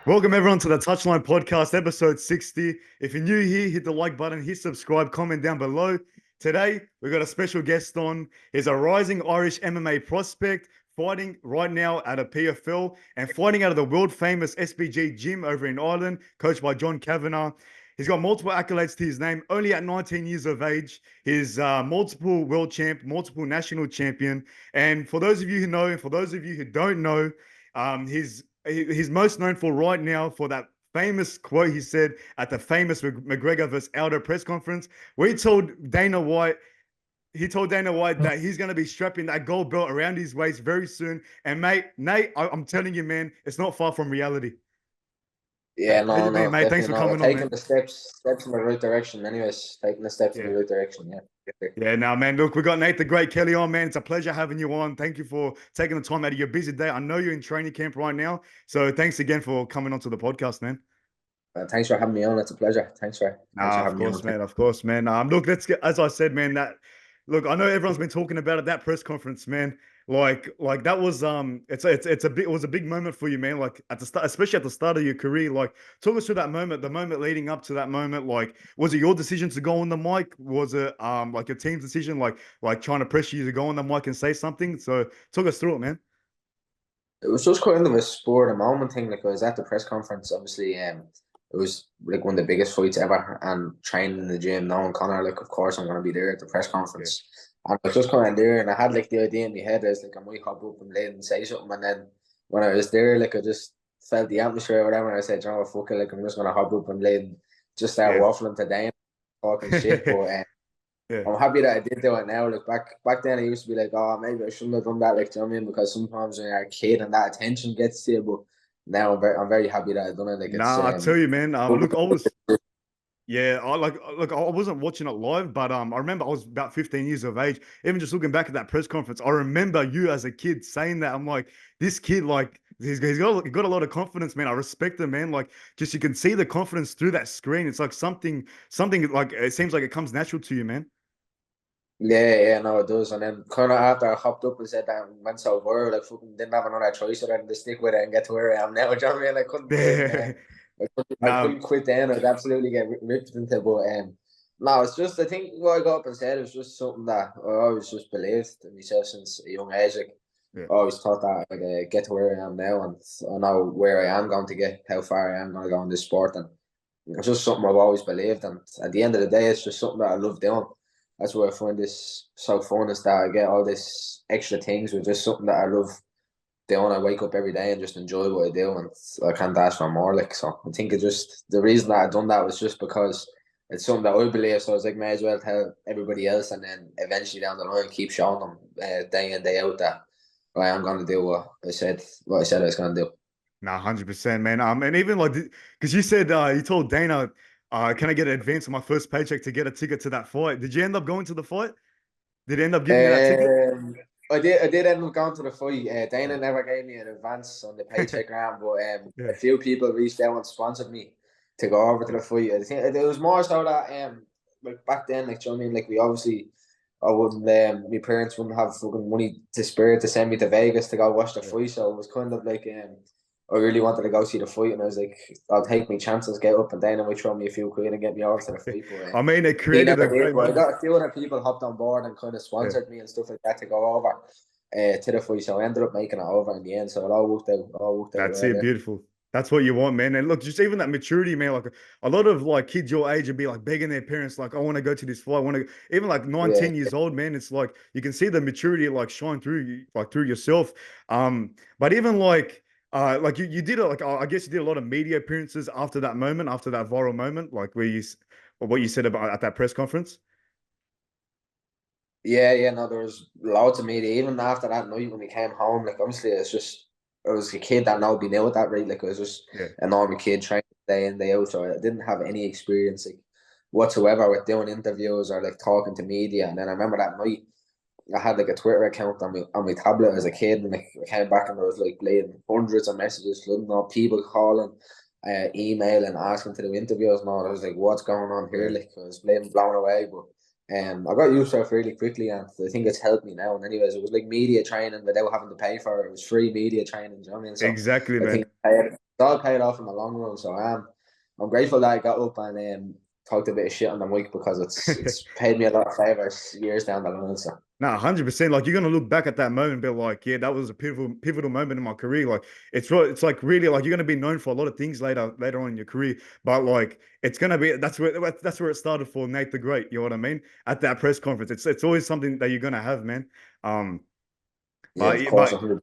Welcome everyone to the Touchline Podcast, episode 60. If you're new here, hit the like button, hit subscribe, comment down below. Today, we've got a special guest on. He's a rising Irish MMA prospect, fighting right now at a PFL and fighting out of the world famous SBG gym over in Ireland, coached by John Kavanagh. He's got multiple accolades to his name, only at 19 years of age. He's multiple world champ, multiple national champion. And for those of you who know, and for those of you who don't know, he's most known for right now for that famous quote he said at the famous McGregor versus Aldo press conference, where he told Dana White that he's going to be strapping that gold belt around his waist very soon. And mate, Nate, I'm telling you, man, it's not far from reality. Yeah, How no, you been, no, mate? Thanks definitely for not. We're coming on, taking man. the steps in the right direction. Anyways, taking the steps in Yeah. the right direction. Yeah. Yeah, now, man, look, we got Nate the Great Kelly on, man. It's a pleasure having you on. Thank you for taking the time out of your busy day. I know you're in training camp right now. So thanks again for coming onto the podcast, man. Thanks for having me on. It's a pleasure. Thanks for Nah, of having me on. course, man. Of course, man. Look, let's get, as I said, man, look, I know everyone's been talking about it, that press conference, man. Like that was, it was a big moment for you, man. Like at the start, especially at the start of your career. Like, talk us through that moment, the moment leading up to that moment. Like, was it your decision to go on the mic? Was it, like your team's decision, like trying to pressure you to go on the mic and say something? So talk us through it, man. It was just kind of a spur of the moment thing. Like I was at the press conference, obviously, it was like one of the biggest fights ever, and training in the gym, knowing Conor, like of course I'm gonna be there at the press Yeah. conference. And I was just kind of there, and I had like the idea in my head. I was like, I might hop up and late and say something, and then when I was there, like I just felt the atmosphere or whatever, and I said, you know, fuck it, like I'm just gonna hop up and late and just start Yeah. waffling to Dan, talking shit. But Yeah. I'm happy that I did do it now. Like back then, I used to be like, oh, maybe I shouldn't have done that. Like, do you know what I mean? Because sometimes when you're a kid and that attention gets to you, but now I'm very happy that I've done it. Like, it's Nah, I tell you, man. Look, I was. Yeah, look, I wasn't watching it live, but I remember I was about 15 years of age. Even just looking back at that press conference, I remember you as a kid saying that. I'm like, this kid, like, he got a lot of confidence, man. I respect him, man. Like, just you can see the confidence through that screen. It's like something like it seems like it comes natural to you, man. yeah, no, it does. And then kind of after I hopped up and said that and went so viral, like fucking didn't have another choice other than to stick with it and get to where I am now. Do you know what I mean? I couldn't quit. Yeah. I Now, couldn't quit then. I'd absolutely get ripped into. But no, it's just I think what I got up and said was just something that I always just believed in myself since a young age. Like yeah. I always thought that I'd get to where I am now, and I know where I am going to get, how far I am going to go in this sport, and it's just something I've always believed. And at the end of the day, it's just something that I love doing. That's why I find this so fun, is that I get all this extra things with just something that I love doing. I wake up every day and just enjoy what I do, and I can't ask for more. Like, so I think it just, the reason that I done that was just because it's something that I believe. So I was like, may as well tell everybody else, and then eventually down the line keep showing them day in day out that I am going to do what I said I was going to do. nah, 100%, man. And even like, because you said you told Dana, can I get an advance on my first paycheck to get a ticket to that fight? Did you end up going to the fight? Did he end up giving you that ticket? I did end up going to the fight. Dana Yeah. never gave me an advance on the paycheck round, but Yeah. a few people reached out and sponsored me to go over to Yeah. the fight. I think it was more so that like back then, like, do you know what I mean? Like, we obviously, I wouldn't, my parents wouldn't have fucking money to spare to send me to Vegas to go watch the Yeah. fight, so it was kind of like I really wanted to go see the fight, and I was like, I'll take my chances, get up, and Dana might throw me a few quid and get me over to the fight, but I mean, it he created a never did. great But I moment. got a few other people hopped on board and kind of Yeah. sponsored me and stuff like that to go over to the fight. So I ended up making it over in the end. So it all worked out That's well it. there. Beautiful. That's what you want, man. And look, just even that maturity, man. Like a lot of like kids your age would be like begging their parents, like, I want to go to this fight. I want to, even like nine, Yeah, 10 years old, man. It's like you can see the maturity like shine through you, like through yourself. But even like you did it, like I guess you did a lot of media appearances after that moment, after that viral moment, like or what you said about at that press conference. yeah. No, there was loads of media. Even after that night when we came home, like obviously it's just I was a kid that nobody knew at that rate. Like I was just Yeah. a normal kid training day in, day out. So I didn't have any experience like whatsoever with doing interviews or like talking to media. And then I remember that night I had like a Twitter account on my tablet as a kid, and like, I came back and there was like playing hundreds of messages, flooding up, people calling, emailing, asking to do interviews and all. I was like, what's going on here? Yeah. Like, I was playing blown away, but I got used to it really quickly, and I think it's helped me now. And anyways, it was like media training without having to pay for it. It was free media training. Do you know what I mean? So Exactly, I think man. all paid off in the long run. So I'm grateful that I got up and talked a bit of shit on the mic because it's paid me a lot of favors years down the line. So Nah, 100%. Like you're gonna look back at that moment and be like, yeah, that was a pivotal moment in my career. Like it's like really like you're gonna be known for a lot of things later on in your career. But like it's gonna be that's where it started for Nate the Great. You know what I mean? At that press conference, it's always something that you're gonna have, man. Um, yeah, of course, but 100.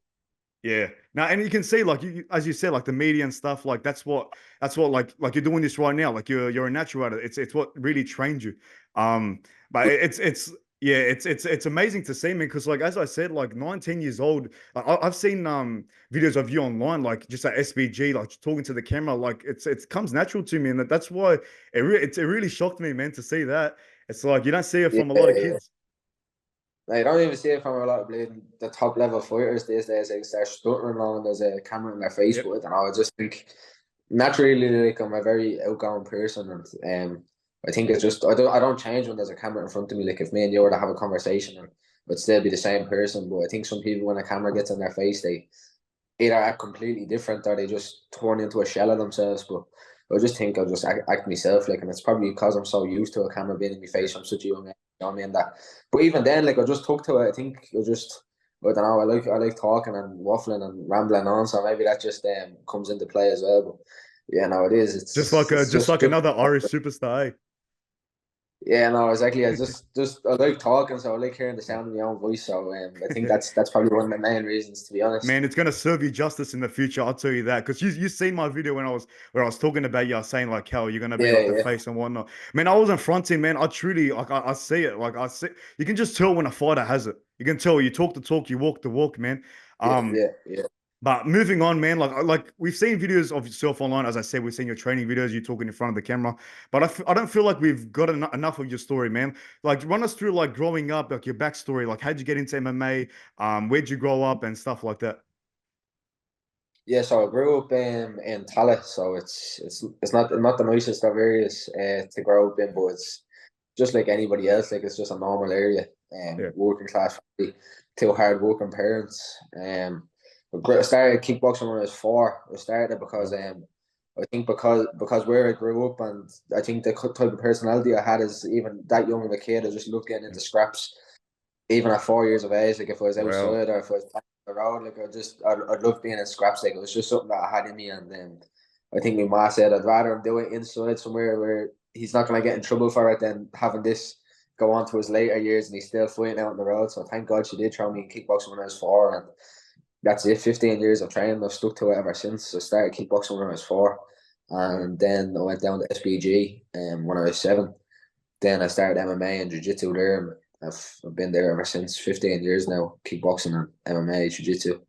yeah. Now, and you can see, like as you said, like the media and stuff, like that's what like you're doing this right now. Like you're a natural at it. It's what really trained you. But it's yeah, it's amazing to see, man. Because like as I said, like 19 years old, I've seen videos of you online, like just at SBG, like talking to the camera. Like it comes natural to me, and that's why it really shocked me, man, to see that. It's like you don't see it Yeah, from a lot of yeah. kids. I don't even see it from a lot of the top level fighters these days. Like they're stuttering on and there's a camera in their face. Yep. But I don't know. I just think naturally, like I'm a very outgoing person, and I think it's just I don't change when there's a camera in front of me. Like if me and you were to have a conversation, and would still be the same person. But I think some people when a camera gets in their face, they either act completely different or they just turn into a shell of themselves. But I just think I'll just act myself, like, and it's probably because I'm so used to a camera being in my Yeah. face from such a young age. You know what I mean? That, but even then, like, I just took to it. I think I don't know. I like talking and waffling and rambling on, so maybe that just comes into play as well. But yeah, no, it is. It's Just like just another Irish superstar. yeah, no, exactly. I Eh? just I like talking, so I like hearing the sound of my own voice. So I think Yeah. that's probably one of the main reasons, to be honest. Man, it's gonna serve you justice in the future. I'll tell you that because you seen my video when I was where I was talking about you. I was saying like how you're gonna be Yeah, like the yeah. face and whatnot. Man, I wasn't fronting, man. I truly like I see it. Like I see you can just tell when a fighter has it. You can tell you talk the talk, you walk the walk, man. Yeah, Um, yeah, yeah. but moving on, man, like we've seen videos of yourself online. As I said, we've seen your training videos, you talking in front of the camera. But I don't feel like we've got enough of your story, man. Like run us through like growing up, like your backstory. Like how'd you get into MMA? Where'd you grow up and stuff like that? Yeah, so I grew up in Tallaght, so it's not the nicest of areas to grow up in, but it's just like anybody else. Like it's just a normal area, Yeah. working class family, two hard working parents. I started kickboxing when I was 4. I started because Well, I think because where I grew up, and I think the type of personality I had is even that young of a kid. I just loved getting yeah. into scraps even at 4 years of age, like if I was Well, outside or if I was on the road, like I'd love being in scraps. Like it was just something that I had in me, and I think my ma said I'd rather him do it inside somewhere where he's not gonna get in trouble for it than having this go on to his later years and he's still fighting out on the road. So thank God she did throw me in kickboxing when I was 4, and that's it. 15 years of training, I've stuck to it ever since. I started kickboxing when I was 4, and then I went down to SBG when I was 7. Then I started MMA and jiu-jitsu there. And I've been there ever since. 15 years now, kickboxing and MMA, jiu-jitsu.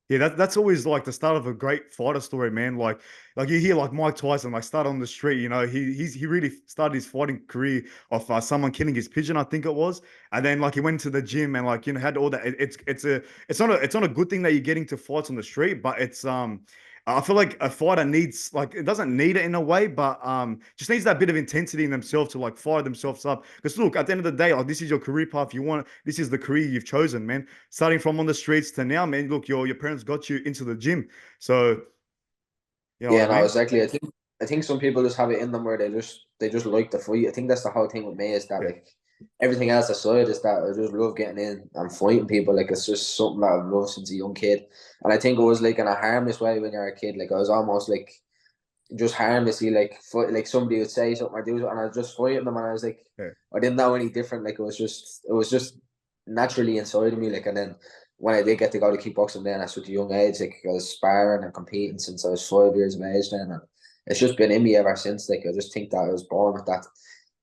yeah, that's always like the start of a great fighter story, man. Like you hear like Mike Tyson, like start on the street, you know, he really started his fighting career off someone killing his pigeon, I think it was, and then like he went to the gym and like you know had all that. It's not a good thing that you're getting to fights on the street, but it's. I feel like a fighter needs like it doesn't need it in a way, but just needs that bit of intensity in themselves to like fire themselves up. Because look, at the end of the day, like this is your career path. You want this is the career you've chosen, man. Starting from on the streets to now, man. Look, your parents got you into the gym, so you know what Yeah, I no, mean. exactly. I think some people just have it in them where they just like the fight. I think that's the whole thing with me is that Yeah, like everything else aside is that I just love getting in and fighting people. Like it's just something that I've loved since a young kid. And I think it was like in a harmless way when you're a kid. Like I was almost like just harmlessly like like somebody would say something or do something and I was just fighting them and I was like yeah. I didn't know any different. Like it was just naturally inside of me. Like and then when I did get to go to kickboxing then at such a young age, like I was sparring and competing since I was 5 years of age then, and it's just been in me ever since. Like I just think that I was born with that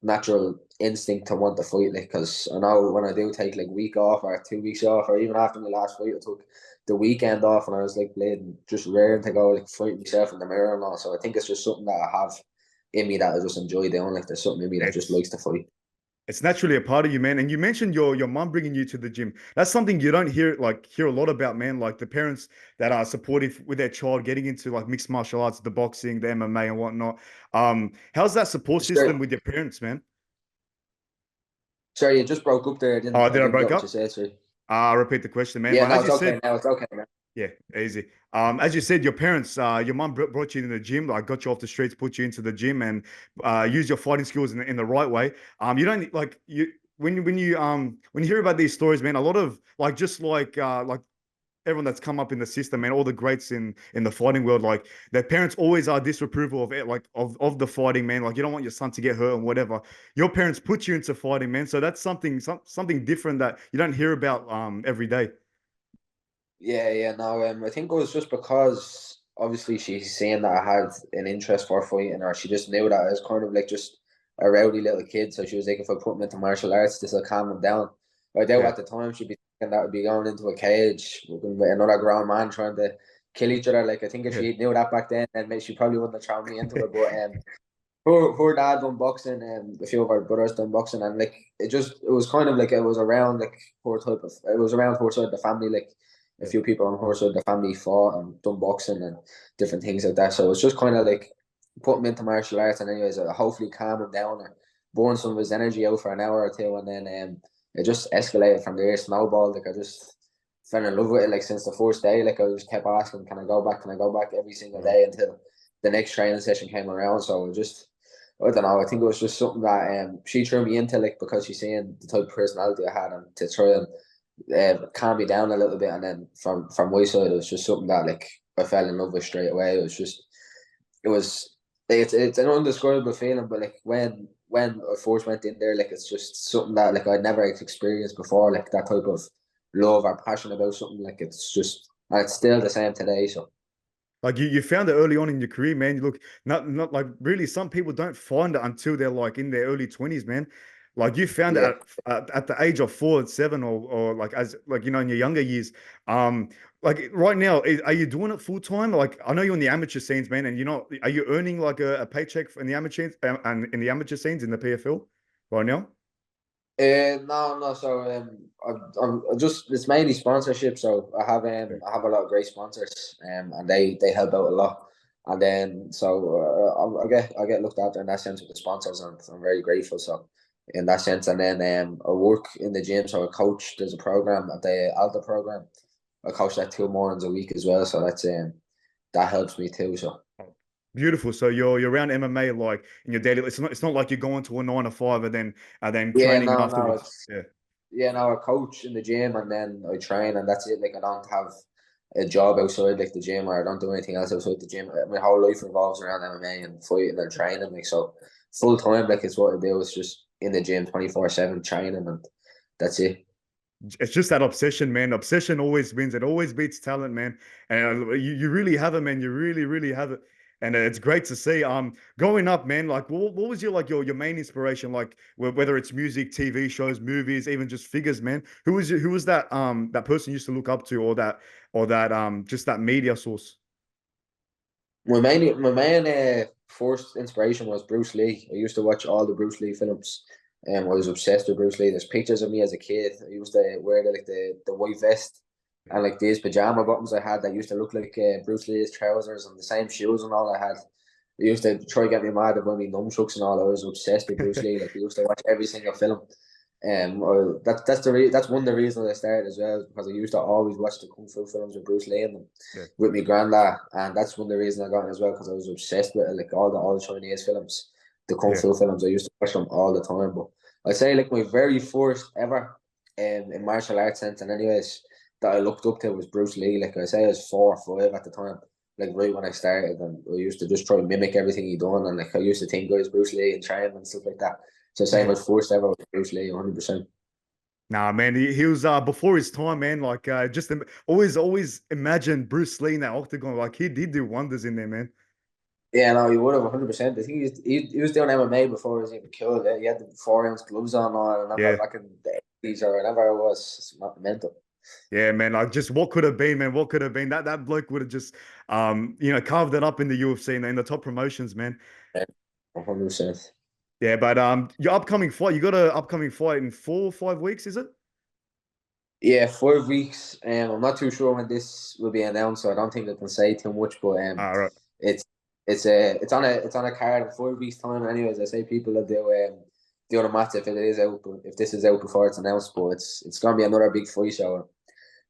natural instinct to want to fight. Like because I know when I do take like week off or 2 weeks off or even after my last fight I took the weekend off and I was like bleeding, just raring to go, like fight myself in the mirror and all. So I think it's just something that I have in me that I just enjoy doing. Like there's something in me that just It's likes to fight. it's naturally a part of you, man. And you mentioned your mom bringing you to the gym. That's something you don't hear a lot about, man. Like the parents that are supportive with their child getting into like mixed martial arts, the boxing, the MMA, and whatnot. How's that support Sorry, system with your parents, man? sorry, you just broke up there. I Oh, didn't I did I didn't get break what you up? said. Sorry. Repeat the question, man. Yeah, Like no, as it's you okay said, now. It's okay now. Yeah, easy. As you said, your parents, your mum brought you into the gym, like got you off the streets, put you into the gym, and use your fighting skills in the right way. You don't like you when you hear about these stories, man. A lot of like just like everyone that's come up in the system, man, all the greats in the fighting world, like their parents always are disapproval of it, like of the fighting, man. Like you don't want your son to get hurt and whatever. Your parents put you into fighting, man. So that's something different that you don't hear about every day. Yeah, yeah, no, I think it was just because obviously she's saying that I had an interest for fighting, or she just knew that I was kind of like just a rowdy little kid. So she was like, if I put him into martial arts, this will calm him down. I doubt Yeah, at the time she'd be thinking that would be going into a cage with another grown man trying to kill each other. Like I think if yeah, she knew that back then, then maybe she probably wouldn't have thrown me into it. But her dad done boxing, and a few of our brothers done boxing, and like it was kind of like it was around like her type of it was around her side of the family, like a yeah, few people on her side of the family fought and done boxing and different things like that. So it's just kind of like put him into martial arts, and anyways, hopefully calm him down or burn some of his energy out for an hour or two, and then it just escalated from there, snowballed. Like I just fell in love with it like since the first day. Like I just kept asking, can I go back? Can I go back every single right. day until the next training session came around. So it just I don't know. I think it was just something that she threw me into, like because she's seeing the type of personality I had, and to try and calm me down a little bit. And then from my side, it was just something that like I fell in love with straight away. It was it's an undescribable feeling, but like when I first went in there, like it's just something that like I'd never experienced before, like that type of love or passion about something. Like it's just and it's still the same today. So Like you found it early on in your career, man. You look not like really. Some people don't find it until they're like in their early 20s, man. Like you found it yeah. at the age of 4 7 or like as like in your younger years. Um, like right now, are you doing it full time? Like I know you're in the amateur scenes, man, and are you earning like a paycheck in the amateur and in the amateur scenes in the PFL right now? No, no. So I'm just it's mainly sponsorship. So Yeah. I have a lot of great sponsors, and they help out a lot. And then so I get looked after in that sense with the sponsors, and I'm very grateful. So in that sense, and then I work in the gym. So I coach. There's a program at the Alta program. I coach that 2 mornings a week as well. So that helps me too. So. Beautiful. So you're around MMA like in your daily. It's not like you're going to a 9 to 5 and then Yeah, training no, no, afterwards. it's Yeah. yeah, no, I coach in the gym and then I train and that's it. Like I don't have a job outside like the gym or I don't do anything else outside the gym. My whole life revolves around MMA and fighting and training. Like so full time like it's what I do. It's just in the gym 24/7 training and that's it. It's just that obsession, man. Obsession always wins. It always beats talent, man. And you really have it, man. You really, really have it. And it's great to see. Growing up, man, like what was your main inspiration? Like whether it's music, TV shows, movies, even just figures, man. Who was that person you used to look up to, or that just that media source? My main first inspiration was Bruce Lee. I used to watch all the Bruce Lee films. I was obsessed with Bruce Lee. There's pictures of me as a kid. I used to wear the white vest and like these pajama bottoms I had that used to look like Bruce Lee's trousers and the same shoes and all I had. They used to try to get me mad about me nunchucks and all. I was obsessed with Bruce Lee. Like I used to watch every single film. That's one of the reasons I started as well because I used to always watch the kung fu films with Bruce Lee in them Yeah, with my granddad, and that's one of the reasons I got it as well because I was obsessed with it, like all the Chinese films, the kung yeah. fu films. I used to watch them all the time. But I say like my very first ever in martial arts sense, and anyways that I looked up to was Bruce Lee. Like I say, I was 4 or 5 at the time, like right when I started, and I used to just try and mimic everything he done, and like I used to think I was Bruce Lee and train and stuff like that. So say my first ever was Bruce Lee, 100%. Nah, man, he was before his time, man. Like just always imagine Bruce Lee in that octagon. Like he did do wonders in there, man. Yeah, no, he would have 100%. I think he was doing MMA before he was even killed. He had the 4 ounce gloves on. I remember Yeah. back in the 80s or whenever it was. It's mental. Yeah, man. Like just what could have been, man. What could have been. That bloke would have just carved it up in the UFC and in the top promotions, man. Yeah, 100%. Yeah, but your upcoming fight, you got a upcoming fight in 4 or 5 weeks, is it? Yeah, 4 weeks. I'm not too sure when this will be announced, so I don't think I can say too much. But All right. it's it's on a card in 4 weeks' time. Anyways, I say people will do the match if it is out, if this is out before it's announced. But it's gonna be another big fight show.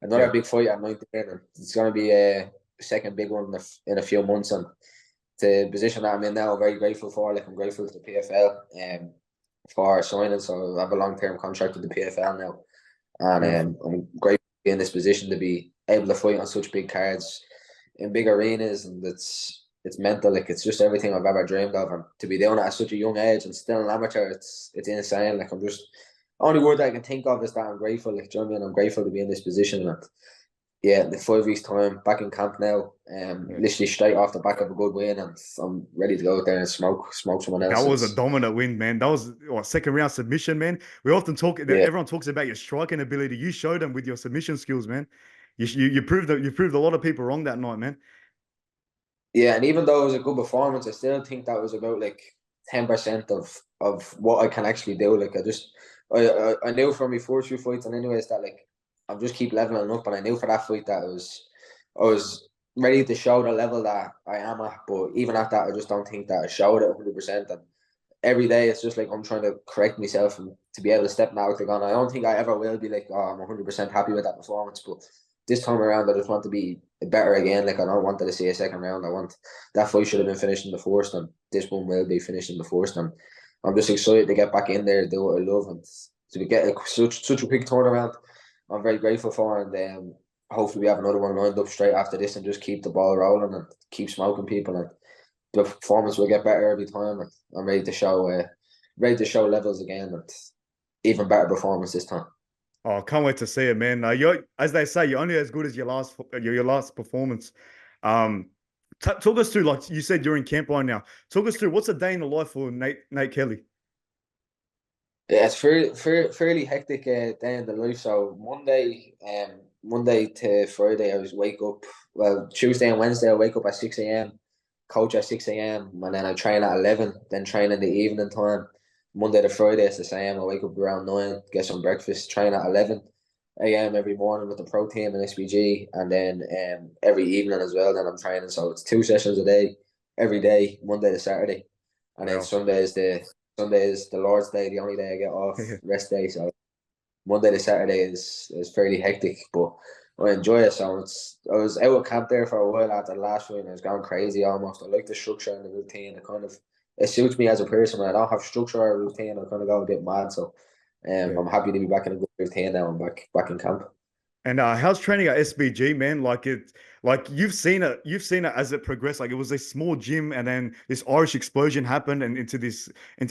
another Yeah. big fight at 19, and it's going to be a second big one in a few months. And the position that I'm in now, I'm very grateful for. Like, I'm grateful to the PFL for signing. So I have a long-term contract with the PFL now, and Beautiful. I'm grateful to be in this position to be able to fight on such big cards in big arenas, and it's mental. Like, it's just everything I've ever dreamed of, and to be doing it at such a young age and still an amateur, it's insane. Like, I'm just only word I can think of is that I'm grateful. Like, do you know what I mean? I'm grateful to be in this position. And yeah, in the 5 weeks time, back in camp now, Yeah. literally straight off the back of a good win, and I'm ready to go out there and smoke someone That was a else's. dominant win, man. That was what, second round submission, man. We often talk. Yeah, Everyone talks about your striking ability. You showed them with your submission skills, man. You proved that you proved a lot of people wrong that night, man. yeah, and even though it was a good performance, I still think that was about like 10% of what I can actually do. Like, I knew from my first few fights, and anyways, that like I'm just keep leveling up, and I knew for that fight that I was ready to show the level that I am at. But even at that, I just don't think that I showed it 100%. And every day it's just like I'm trying to correct myself and to be able to step in the octagon. I don't think I ever will be like, oh, I'm 100% happy with that performance, but this time around I just want to be better again. Like, I don't want to see a second round. I want that fight should have been finished in the first, and this one will be finished in the first. And I'm just excited to get back in there, do what I love, and to get such a quick turnaround. I'm very grateful for, and hopefully we have another one lined up straight after this, and just keep the ball rolling and keep smoking people, and the performance will get better every time. And I'm ready to show levels again, and even better performance this time. Oh, can't wait to see it, man. You're, as they say, you're only as good as your last performance. Um, talk us through, like you said, you're in camp right now. Talk us through what's a day in the life for Nate Kelly. Yeah, it's fairly hectic day in the life. So Monday to Friday, I was wake up. Well, Tuesday and Wednesday, I wake up at 6 a.m. Coach at 6 a.m. and then I train at 11. Then train in the evening time. Monday to Friday, it's the same. I wake up around 9, get some breakfast, train at 11 a.m. every morning with the protein and SBG, and then every evening as well. Then I'm training, so it's 2 sessions a day, every day, Monday to Saturday, and then Wow. Sunday is the Lord's Day, the only day I get off, rest day. So Monday to Saturday is fairly hectic, but I enjoy it. So I was out of camp there for a while after the last one. I was going crazy almost. I like the structure and the routine. It suits me as a person. When I don't have structure or routine, I kind of go a bit mad. So Yeah. I'm happy to be back in a good routine now. I'm back in camp. And how's training at SBG, man? Like you've seen it as it progressed. Like it was a small gym, and then this Irish explosion happened, and into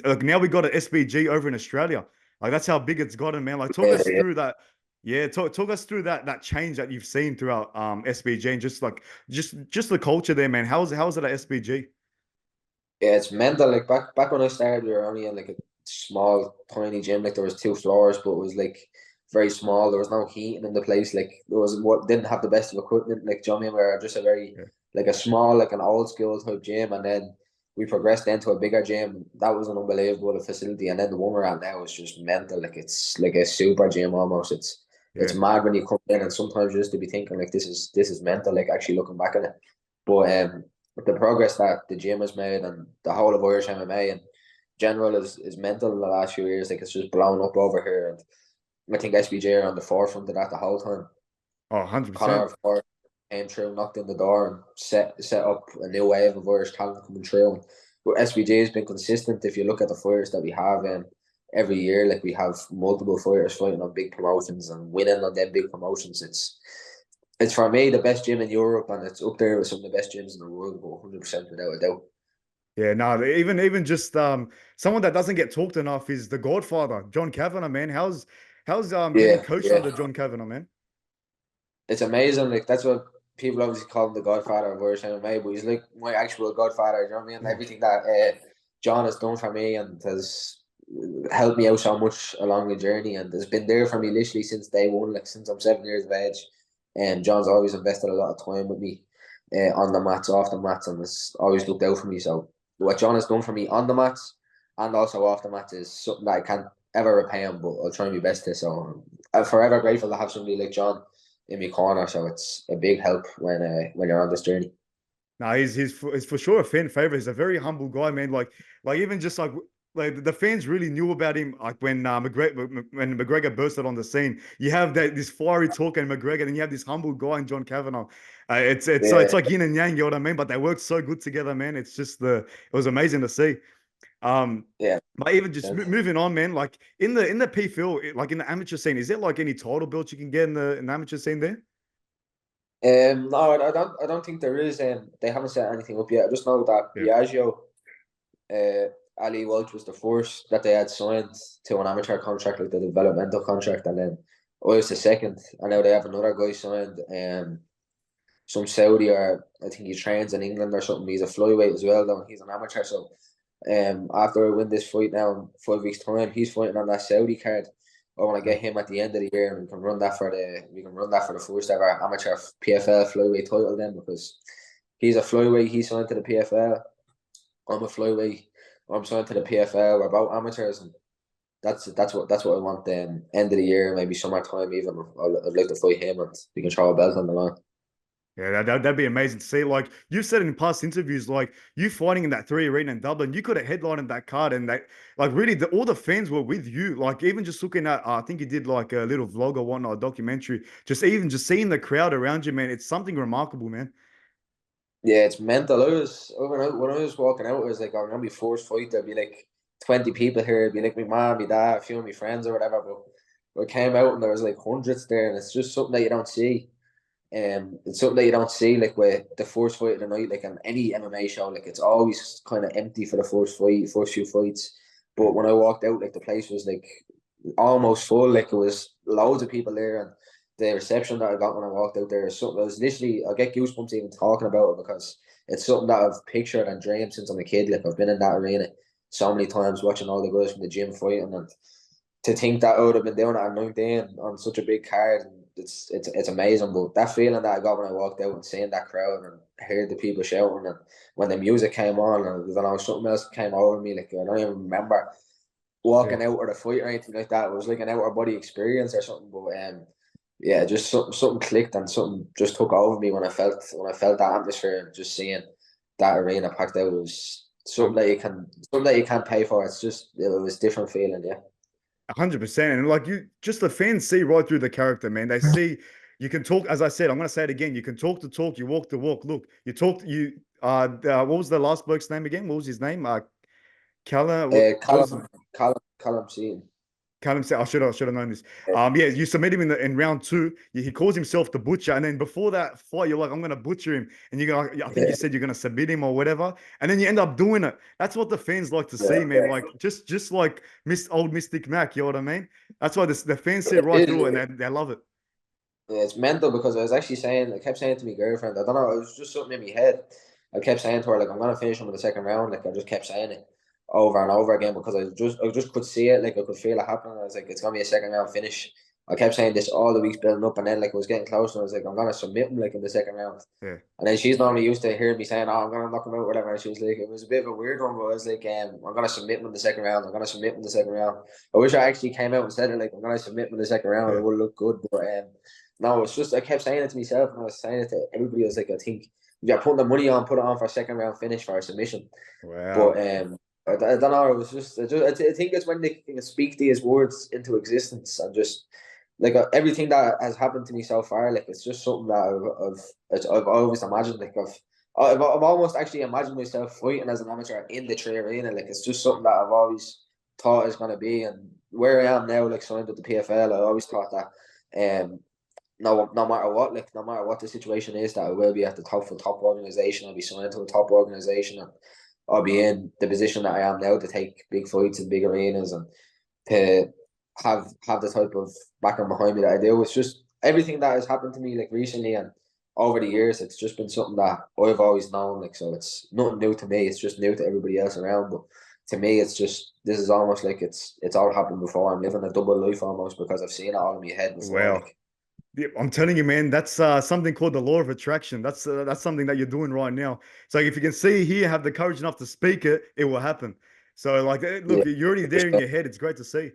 like now we got an SBG over in Australia. Like that's how big it's gotten, man. Like talk Yeah, us yeah. through that. Yeah, talk us through that change that you've seen throughout SBG, and just the culture there, man. How's it at SBG? Yeah, it's mental. Like, back when I started, we were only in like a small, tiny gym. Like, there was 2 floors, but it was like very small. There was no heating in the place. Like, there was what didn't have the best of equipment. Like, do you know what I mean? We were just a very Yeah, like a small, like an old school type gym, and then we progressed into a bigger gym. That was an unbelievable facility, and then the one we're at now is just mental. Like, it's like a super gym almost. It's yeah, mad when you come in, and sometimes you just to be thinking like this is mental. Like, actually looking back on it, but the progress that the gym has made and the whole of Irish MMA in general is mental in the last few years. Like, it's just blown up over here, and I think SBJ are on the forefront of that the whole time. oh, 100%. Conor, of course, came through, knocked in the door, and set up a new wave of Irish talent coming through. But SBJ has been consistent. If you look at the fighters that we have, every year, like, we have multiple fighters fighting on big promotions and winning on them big promotions. It's for me the best gym in Europe, and it's up there with some of the best gyms in the world, but 100% without a doubt. Yeah, no, even just someone that doesn't get talked enough is the Godfather, John Kavanagh, man. How's getting Yeah, coached yeah. under John Kavanagh, man? It's amazing. Like, that's what people obviously call him the Godfather of Irish MMA, but he's like my actual Godfather. You know what I mean? Yeah. Everything that John has done for me and has helped me out so much along the journey, and has been there for me literally since day one. Like, since I'm 7 years of age, and John's always invested a lot of time with me on the mats, off the mats, and has always looked out for me. So what John has done for me on the mats and also off the mats is something that I can't ever repay him, but I'll try my best to. So I'm forever grateful to have somebody like John in my corner. So it's a big help when you're on this journey. No, he's for sure a fan favorite. He's a very humble guy, man. Like even just like like the fans really knew about him. Like when McGregor bursted on the scene, you have this fiery talk and McGregor, and you have this humble guy in John Kavanagh. It's Yeah, like yin and yang, you know what I mean? But they work so good together, man. It was amazing to see. Um, yeah. but even just And, moving on, man. Like in the PFL, like in the amateur scene, is there like any title belts you can get in the amateur scene there? no, I don't think there is. They haven't set anything up yet. I just know that Yeah. Biagio, Ali Welch was the first that they had signed to an amateur contract, like the developmental contract, and then I was the second, and now they have another guy signed, some Saudi, or I think he trains in England or something. He's a flyweight as well, though. And he's an amateur, so after I win this fight now in 5 weeks' time, he's fighting on that Saudi card. I want to Yeah. get him at the end of the year, and we can run that for the first ever amateur PFL flyweight title then, because he's a flyweight. He's signed to the PFL. I'm a flyweight. I'm signed to the PFL. We're both amateurs, and that's what I want. Then end of the year, maybe summertime even. I'd like to fight him, and we can throw a belt on the line. Yeah, that'd be amazing to see. Like you've said in past interviews, like you fighting in that 3 arena in Dublin, you could have headlined that card, and that like really all the fans were with you. Like even just looking at, I think you did like a little vlog or whatnot, a documentary. Just even just seeing the crowd around you, man, it's something remarkable, man. Yeah, it's mental. When I was walking out, I was like, "I'm gonna be forced fight." There'd be like 20 people here. It'd be like my mom, my dad, a few of my friends or whatever. But we came out and there was like hundreds there, and it's just something that you don't see. It's something that you don't see, like with the first fight of the night, like on any MMA show. Like it's always kind of empty for the first few fights. Yeah. But when I walked out, like the place was like almost full. Like it was loads of people there, and the reception that I got when I walked out there is something. I was literally, I get goosebumps even talking about it, because it's something that I've pictured and dreamed since I'm a kid. Like I've been in that arena so many times, watching all the guys from the gym fighting, and to think that I would have been doing it at 19 on such a big card, and it's amazing. But that feeling that I got when I walked out and seeing that crowd and heard the people shouting, and when the music came on, and I don't know, something else came over me. Like I don't even remember Yeah. walking out or the fight or anything like that. It was like an outer body experience or something. But yeah, just something clicked, and something just took over me when I felt that atmosphere, and just seeing that arena packed out was something that you can't pay for. It was different feeling. Yeah. 100%. And like you, just the fans see right through the character, man. They see you can talk, as I said, I'm gonna say it again. You can talk the talk, you walk the walk. Look, you talk, you what was the last bloke's name again? What was his name? Callum, what was Callum Seaton. Callum said, I should have known this. Yeah, Yeah, you submit him in round two. He calls himself the butcher, and then before that fight, you're like, I'm gonna butcher him, and you go, I think you yeah, said you're gonna submit him or whatever, and then you end up doing it. That's what the fans like to see, man. yeah. Like just like old Mystic Mac, you know what I mean? That's why the fans see right It through it, is. and they love it. Yeah, it's mental, because I kept saying to my girlfriend, I don't know, it was just something in my head. I kept saying to her, like, I'm gonna finish him in the second round. Like I just kept saying it over and over again, because I just could see it, like I could feel it happening. I was like, it's gonna be a second round finish. I kept saying this all the weeks building up, and then like it was getting close, and I was like, I'm gonna submit him like in the second round. Yeah, And then she's normally used to hearing me saying, "Oh, I'm gonna knock him out," whatever. And she was like, it was a bit of a weird one, but I was like, I'm gonna submit him in the second round. I'm gonna submit him in the second round. I wish I actually came out and said it, like, I'm gonna submit him in the second round. yeah, It would look good, but no, it's just I kept saying it to myself, and I was saying it to everybody. I was like, I think if you're putting the money on, put it on for a second round finish for a submission. But wow, I don't know. It was I think it's when they can speak these words into existence, and just like everything that has happened to me so far, like it's just something that I've always imagined. Like I've almost actually imagined myself fighting as an amateur in the trade arena. Like it's just something that I've always thought is gonna be, and where I am now, like signed with the PFL, I always thought that no matter what, like no matter what the situation is, that I will be at the top of the top organization. I'll be signed to a top organization, and I'll be in the position that I am now to take big fights in big arenas, and to have the type of backing behind me that I do. It's just everything that has happened to me like recently and over the years. It's just been something that I've always known. Like so, it's nothing new to me. It's just new to everybody else around. But to me, it's just this is almost like it's all happened before. I'm living a double life almost, because I've seen it all in my head before. wow. Like Yeah, I'm telling you, man, that's something called the law of attraction. That's something that you're doing right now. So if you can see here, have the courage enough to speak it, it will happen. So like, look, yeah, you're already there in your head. It's great to see.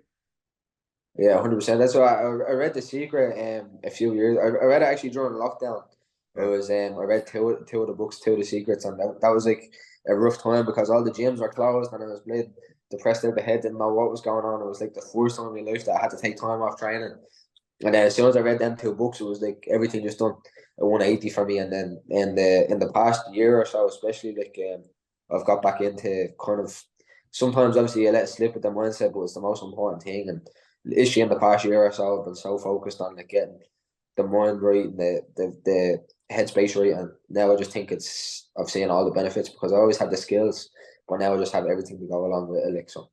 yeah, 100%. That's why I read The Secret a few years. I read it actually during lockdown. Yeah, I read two of the books, two of the secrets, and that was like a rough time, because all the gyms were closed, and I was playing. depressed out of the head, didn't know what was going on. It was like the first time in my life that I had to take time off training. And then as soon as I read them two books, it was like everything just done a 180 for me. And then in the past year or so, especially I've got back into kind of sometimes obviously you let it slip with the mindset, but it's the most important thing. And literally in the past year or so, I've been so focused on like getting the mind right and the headspace right. And now I just think I've seen all the benefits because I always had the skills, but now I just have everything to go along with it. Like so.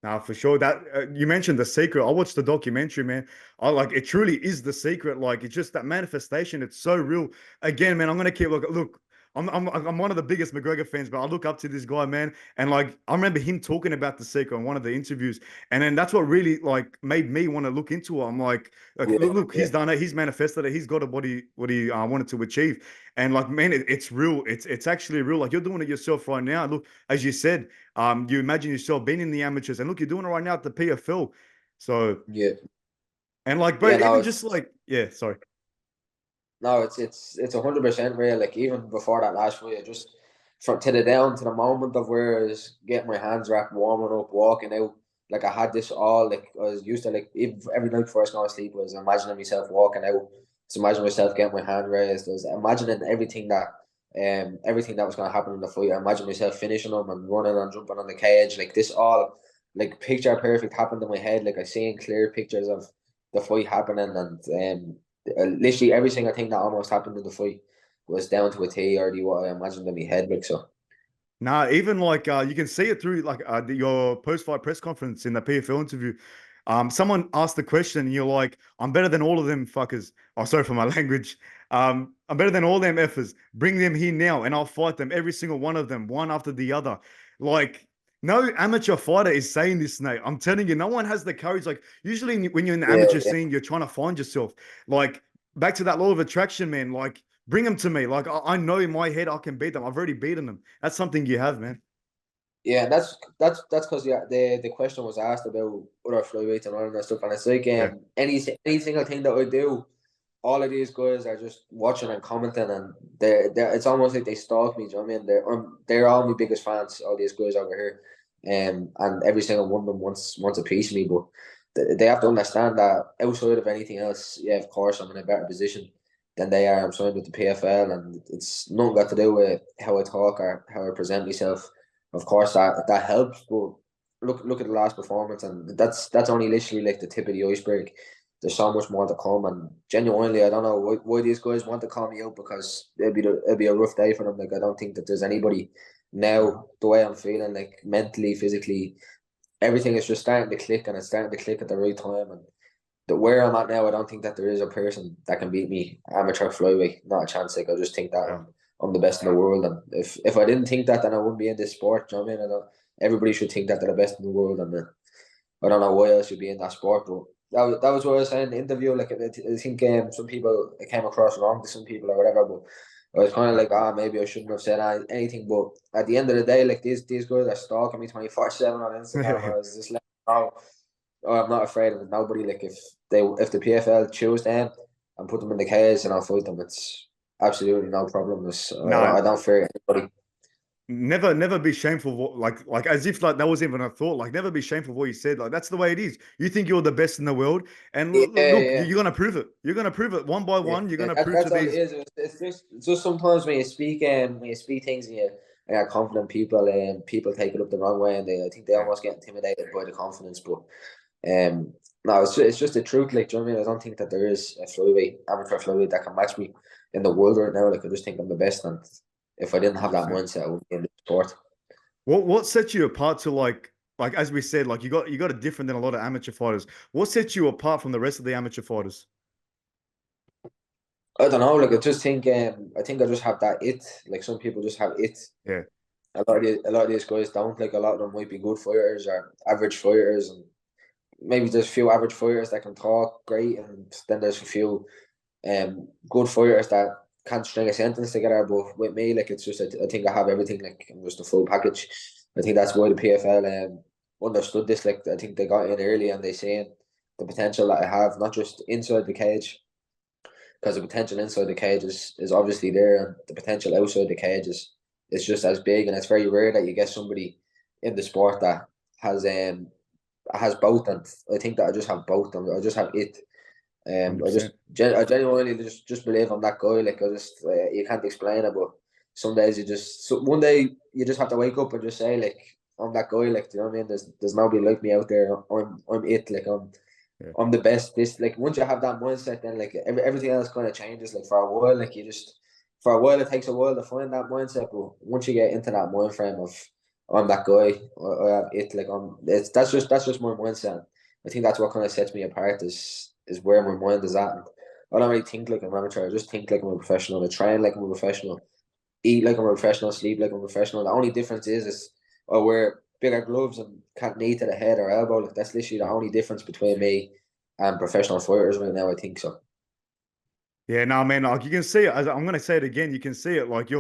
Now, for sure. That you mentioned The Secret. I watched the documentary, man. I like it. Truly is the secret. Like it's just that manifestation. It's so real. Again, man. I'm gonna keep look. I'm one of the biggest McGregor fans, but I look up to this guy, man. And like I remember him talking about The Secret on one of the interviews, and then that's what really like made me want to look into it. I'm like Yeah, look, yeah, he's done it. He's manifested it. He's got what he wanted to achieve. And like, man, it's real. It's actually real. Like you're doing it yourself right now. Look, as you said. You imagine yourself being in the amateurs, and look, you're doing it right now at the PFL. So, yeah, and like, bro, yeah. even just like, yeah, sorry. No, it's 100% real. Like even before that last fight, I just from to the down to the moment of where I was getting my hands wrapped, warming up, walking out. Like I had this all like I was used to like even every night before I was going to sleep I was imagining myself walking out. Was imagining myself getting my hand raised. I was imagining everything that was going to happen in the fight. I imagined myself finishing them and running and jumping on the cage. Like this all like picture perfect happened in my head. Like I seen clear pictures of the fight happening and literally every single thing that almost happened in the fight was down to a T or what I imagined in my head. Like so. Nah, even like you can see it through like your post-fight press conference in the PFL interview. Someone asked the question, and you're like, "I'm better than all of them fuckers." Oh, sorry for my language. I'm better than all them effers. Bring them here now, and I'll fight them, every single one of them, one after the other. Like, no amateur fighter is saying this, Nate. I'm telling you, no one has the courage. Like, usually when you're in the Yeah, amateur yeah, scene, you're trying to find yourself. Like, back to that law of attraction, man. Like, bring them to me. Like, I know in my head I can beat them. I've already beaten them. That's something you have, man. yeah. That's because the question was asked about other flyweights and all that stuff, and it's like Yeah. any single thing that I do, all of these guys are just watching and commenting, and it's almost like they stalk me. Do you know what I mean? They're all my biggest fans. All these guys over here, and every single one of them wants a piece of me. But they have to understand that outside of anything else, yeah, of course, I'm in a better position than they are. I'm signed with the PFL, and it's nothing got to do with how I talk or how I present myself. Of course, that helps, but look at the last performance, and that's only literally like the tip of the iceberg. There's so much more to come, and genuinely, I don't know why these guys want to call me out because it'll be a rough day for them. Like I don't think that there's anybody now the way I'm feeling, like mentally, physically, everything is just starting to click, and it's starting to click at the right time. And where I'm at now, I don't think that there is a person that can beat me amateur flyweight. Not a chance. Like I just think that Yeah. I'm the best in the world, and if I didn't think that, then I wouldn't be in this sport. Do you know what I mean? Everybody should think that they're the best in the world, and I don't know why else you'd be in that sport. But that was what I was saying in the interview. Like I think some people it came across wrong to some people or whatever, but. I was kind of like, maybe I shouldn't have said anything. But at the end of the day, like these guys are stalking me 24/7 on Instagram. I was just like, oh, I'm not afraid of nobody. Like if the PFL choose them and put them in the cage and I'll fight them, it's absolutely no problem. No, I don't fear anybody. never be shameful. Like as if like that was even a thought. Like never be shameful of what you said. Like that's the way it is. You think you're the best in the world, and Yeah, look, yeah, you're gonna prove it. You're gonna prove it one by yeah, one. You're yeah. gonna prove to That's all it these. is. It's just sometimes when you speak things and you're confident, people take it up the wrong way, and I think they Yeah. almost get intimidated by the confidence. But no, it's just the truth. Like, do you know what I mean? I don't think that there is a amateur flyweight that can match me in the world right now. Like, I just think I'm the best, and if I didn't have that 100%. mindset, I wouldn't be in the sport. What sets you apart to like as we said, like you got it different than a lot of amateur fighters. What sets you apart from the rest of the amateur fighters? I don't know. Like, I think I just have that it. Like, some people just have it. Yeah. A lot of these guys don't. Like, a lot of them might be good fighters or average fighters, and maybe there's a few average fighters that can talk great, and then there's a few good fighters that can't string a sentence together. But with me, like it's just I think I have everything. Like I'm just a full package. I think that's why the PFL understood this. Like I think they got in early and they seen the potential that I have, not just inside the cage, because the potential inside the cage is obviously there, and the potential outside the cage is just as big. And it's very rare that you get somebody in the sport that has has both, and I think that I just have both. I just have it. $100%. I genuinely just believe I'm that guy. Like I just you can't explain it, but some days one day you just have to wake up and just say like I'm that guy. Like do you know what I mean? There's nobody like me out there. I'm it. Like Yeah. I'm the best. This like once you have that mindset, then like everything else kind of changes. Like for a while, like you just for a while it takes a while to find that mindset, but once you get into that mind frame of I'm that guy, I have it. Like that's just my mindset. I think that's what kind of sets me apart is where my mind is at. And I don't really think like I'm amateur. I just think like I'm a professional. I train like I'm a professional. Eat like I'm a professional. Sleep like I'm a professional. The only difference is I wear bigger gloves and can't knee to the head or elbow. Like that's literally the only difference between me and professional fighters right now. I think so. Yeah, no, man, like you can see it. I'm gonna say it again. You can see it. Like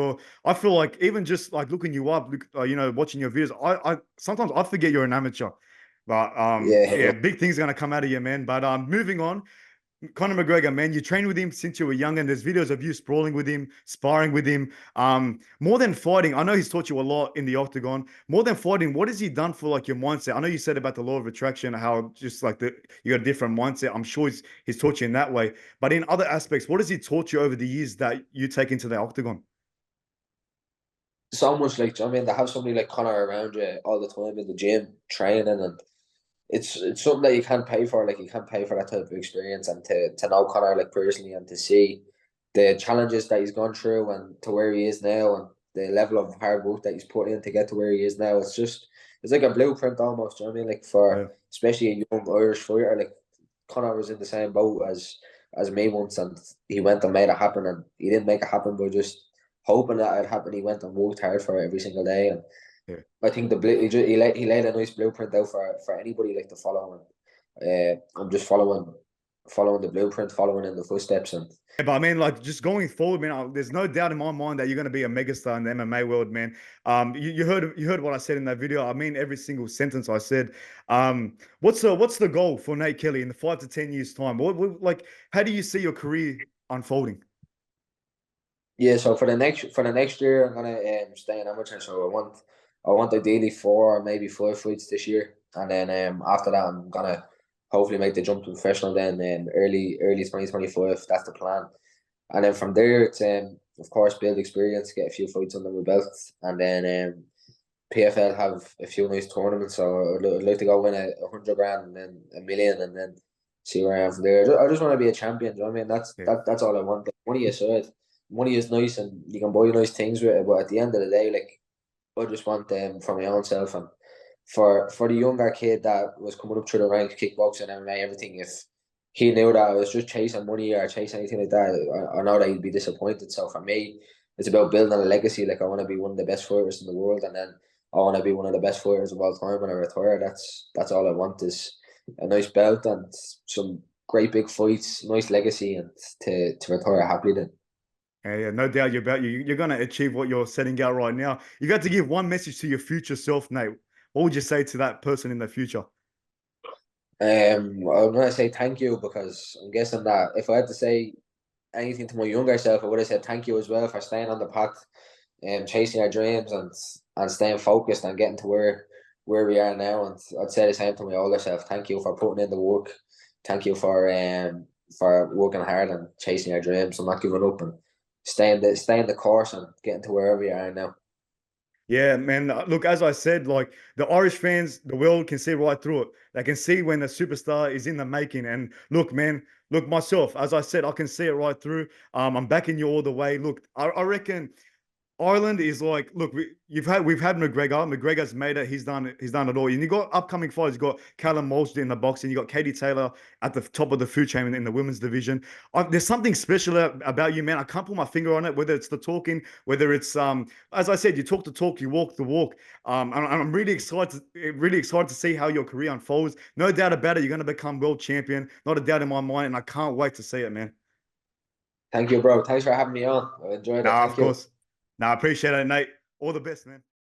I feel like even just like looking you up, watching your videos, I sometimes I forget you're an amateur. But Yeah, yeah, big things are gonna come out of you, man. But moving on. Conor McGregor, man, you trained with him since you were young, and there's videos of you sprawling with him, sparring with him. More than fighting, I know he's taught you a lot in the octagon. More than fighting, what has he done for like your mindset? I know you said about the law of attraction, how just like you got a different mindset. I'm sure he's taught you in that way. But in other aspects, what has he taught you over the years that you take into the octagon? so much like do you know what I mean, to have somebody like Conor around you all the time in the gym training, and it's something that you can't pay for. Like you can't pay for that type of experience, and to know Conor like personally and to see the challenges that he's gone through and to where he is now and the level of hard work that he's put in to get to where he is now. It's like a blueprint almost. You know what I mean? Like for Yeah, especially a young Irish fighter, like Conor was in the same boat as me once, and he went and made it happen, and he didn't make it happen by just hoping that it happened. He went and worked hard for it every single day, and yeah. I think he laid a nice blueprint out for anybody like to follow, and I'm just following the blueprint, following in the footsteps, and Yeah, but I mean, like, just going forward, man, there's no doubt in my mind that you're going to be a megastar in the MMA world, man. You heard what I said in that video. I mean, every single sentence I said. What's the goal for Nate Kelly in the 5 to 10 years time? Like, how do you see your career unfolding? yeah. So for the next year, I'm gonna stay in amateur. So I want ideally 4 or maybe 5 fights this year, and then after that, I'm gonna hopefully make the jump to professional. Then early 2025. That's the plan. And then from there, it's of course build experience, get a few fights under my belt, and then PFL have a few nice tournaments. So I'd like to go win 100 grand and then a million, and then see where I am from there. I just want to be a champion. You know what I mean? Yeah. That's all I want. Like, money aside, money is nice and you can buy nice things with it. But at the end of the day, like I just want them for my own self and for the younger kid that was coming up through the ranks, kickboxing, MMA, everything. If he knew that I was just chasing money or chasing anything like that, I know that he'd be disappointed. So for me, it's about building a legacy. Like I want to be one of the best fighters in the world, and then I want to be one of the best fighters of all time when I retire. That's all I want is a nice belt and some great big fights, nice legacy, and to retire happily then. Yeah, yeah, no doubt you're gonna achieve what you're setting out right now. You got to give one message to your future self, Nate. What would you say to that person in the future? I'm gonna say thank you because I'm guessing that if I had to say anything to my younger self, I would have said thank you as well for staying on the path and chasing our dreams and staying focused and getting to where we are now. And I'd say the same to my older self. Thank you for putting in the work. Thank you for working hard and chasing our dreams and not giving up and staying the course and getting to wherever we are now. Yeah, man. Look, as I said, like the Irish fans, the world can see right through it. They can see when a superstar is in the making. And look, man, look, myself, as I said, I can see it right through. I'm backing you all the way. Look, I reckon Ireland is like, look, we've had McGregor. McGregor's made it. He's done it all. And you got upcoming fighters. You got Callum Mosley in the boxing. You got Katie Taylor at the top of the food chain in the women's division. There's something special about you, man. I can't put my finger on it. Whether it's the talking, whether it's as I said, you talk the talk, you walk the walk. And I'm really excited to see how your career unfolds. No doubt about it. You're going to become world champion. Not a doubt in my mind. And I can't wait to see it, man. Thank you, bro. Thanks for having me on. I enjoyed it. Nah, of Thank you. course. Nah, I appreciate it, Nate. All the best, man.